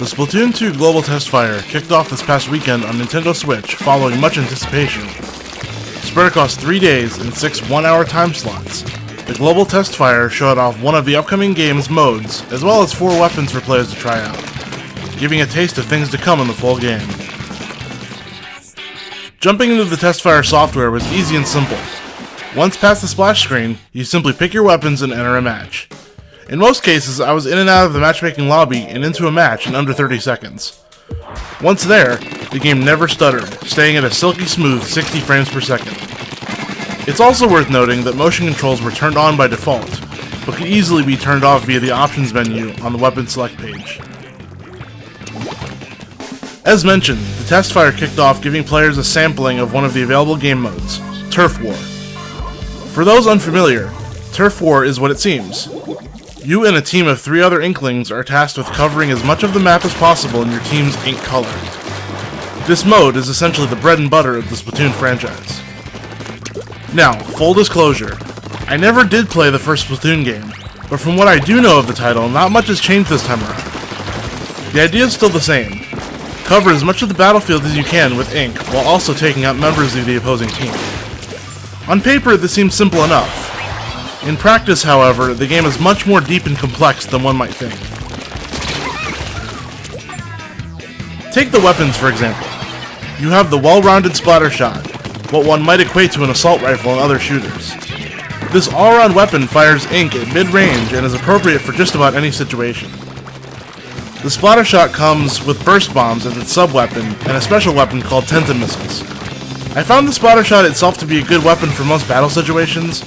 The Splatoon 2 Global Testfire kicked off this past weekend on Nintendo Switch following much anticipation. Spread across 3 days in 6 one-hour time slots, the Global Testfire showed off one of the upcoming game's modes, as well as 4 weapons for players to try out, giving a taste of things to come in the full game. Jumping into the Testfire software was easy and simple. Once past the splash screen, you simply pick your weapons and enter a match. In most cases, I was in and out of the matchmaking lobby and into a match in under 30 seconds. Once there, the game never stuttered, staying at a silky smooth 60 frames per second. It's also worth noting that motion controls were turned on by default, but could easily be turned off via the options menu on the weapon select page. As mentioned, the Testfire kicked off giving players a sampling of one of the available game modes, Turf War. For those unfamiliar, Turf War is what it seems. You and a team of 3 other Inklings are tasked with covering as much of the map as possible in your team's ink color. This mode is essentially the bread and butter of the Splatoon franchise. Now, full disclosure, I never did play the first Splatoon game, but from what I do know of the title, not much has changed this time around. The idea is still the same. Cover as much of the battlefield as you can with ink, while also taking out members of the opposing team. On paper, this seems simple enough. In practice, however, the game is much more deep and complex than one might think. Take the weapons, for example. You have the well-rounded splatter shot, what one might equate to an assault rifle and other shooters. This all-around weapon fires ink at mid-range and is appropriate for just about any situation. The splatter shot comes with burst bombs as its sub-weapon and a special weapon called Tenta missiles. I found the splatter shot itself to be a good weapon for most battle situations,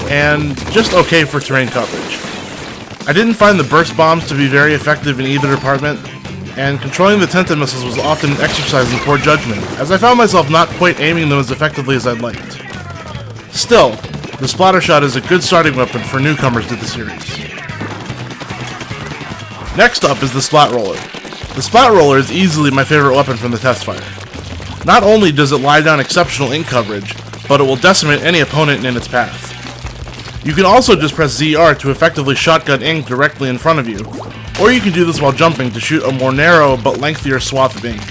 and just okay for terrain coverage. I didn't find the burst bombs to be very effective in either department, and controlling the Tenta missiles was often an exercise in poor judgment, as I found myself not quite aiming them as effectively as I'd liked. Still, the splatter shot is a good starting weapon for newcomers to the series. Next up is the Splat Roller. The Splat Roller is easily my favorite weapon from the Testfire. Not only does it lie down exceptional ink coverage, but it will decimate any opponent in its path. You can also just press ZR to effectively shotgun ink directly in front of you, or you can do this while jumping to shoot a more narrow but lengthier swath of ink.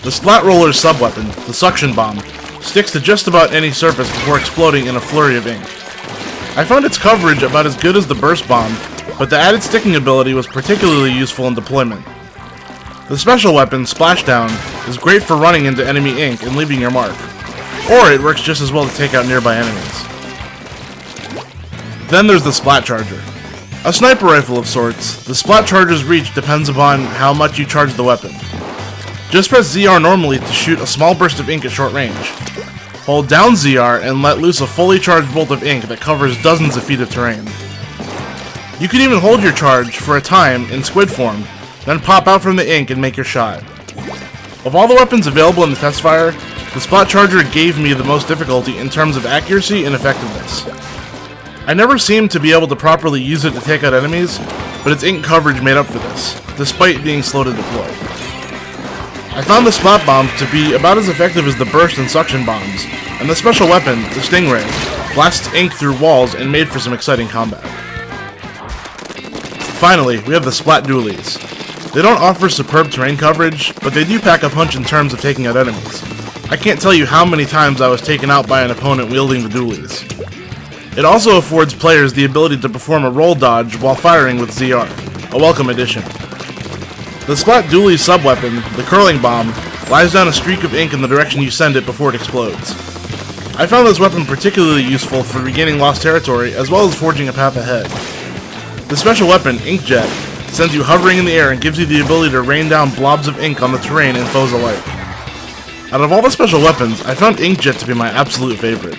The Splat Roller's sub-weapon, the Suction Bomb, sticks to just about any surface before exploding in a flurry of ink. I found its coverage about as good as the Burst Bomb, but the added sticking ability was particularly useful in deployment. The special weapon, Splashdown, is great for running into enemy ink and leaving your mark, or it works just as well to take out nearby enemies. Then there's the Splat Charger. A sniper rifle of sorts, the Splat Charger's reach depends upon how much you charge the weapon. Just press ZR normally to shoot a small burst of ink at short range. Hold down ZR and let loose a fully charged bolt of ink that covers dozens of feet of terrain. You can even hold your charge for a time in squid form, then pop out from the ink and make your shot. Of all the weapons available in the Testfire, the Splat Charger gave me the most difficulty in terms of accuracy and effectiveness. I never seemed to be able to properly use it to take out enemies, but its ink coverage made up for this, despite being slow to deploy. I found the Splat Bomb to be about as effective as the Burst and Suction Bombs, and the special weapon, the Stingray, blasts ink through walls and made for some exciting combat. Finally, we have the Splat Dualies. They don't offer superb terrain coverage, but they do pack a punch in terms of taking out enemies. I can't tell you how many times I was taken out by an opponent wielding the Dualies. It also affords players the ability to perform a roll dodge while firing with ZR, a welcome addition. The Splat Dualie's sub-weapon, the Curling Bomb, lies down a streak of ink in the direction you send it before it explodes. I found this weapon particularly useful for regaining lost territory, as well as forging a path ahead. The special weapon, Inkjet, sends you hovering in the air and gives you the ability to rain down blobs of ink on the terrain and foes alike. Out of all the special weapons, I found Inkjet to be my absolute favorite.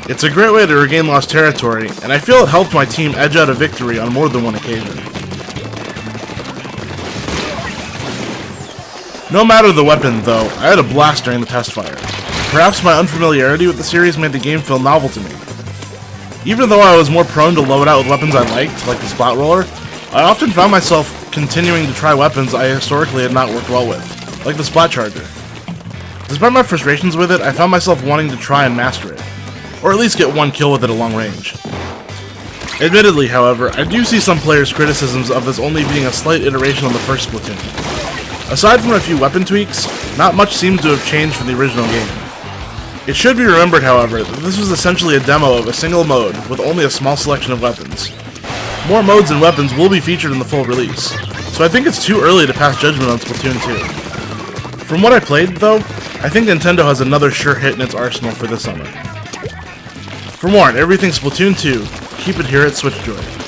It's a great way to regain lost territory, and I feel it helped my team edge out a victory on more than one occasion. No matter the weapon, though, I had a blast during the Testfire. Perhaps my unfamiliarity with the series made the game feel novel to me. Even though I was more prone to load out with weapons I liked, like the Splat Roller, I often found myself continuing to try weapons I historically had not worked well with, like the Splat Charger. Despite my frustrations with it, I found myself wanting to try and master it, or at least get one kill with it at long range. Admittedly, however, I do see some players' criticisms of this only being a slight iteration on the first Splatoon. Aside from a few weapon tweaks, not much seems to have changed from the original game. It should be remembered, however, that this was essentially a demo of a single mode with only a small selection of weapons. More modes and weapons will be featured in the full release, so I think it's too early to pass judgment on Splatoon 2. From what I played, though, I think Nintendo has another sure hit in its arsenal for this summer. For more on everything Splatoon 2, keep it here at SwitchJoy.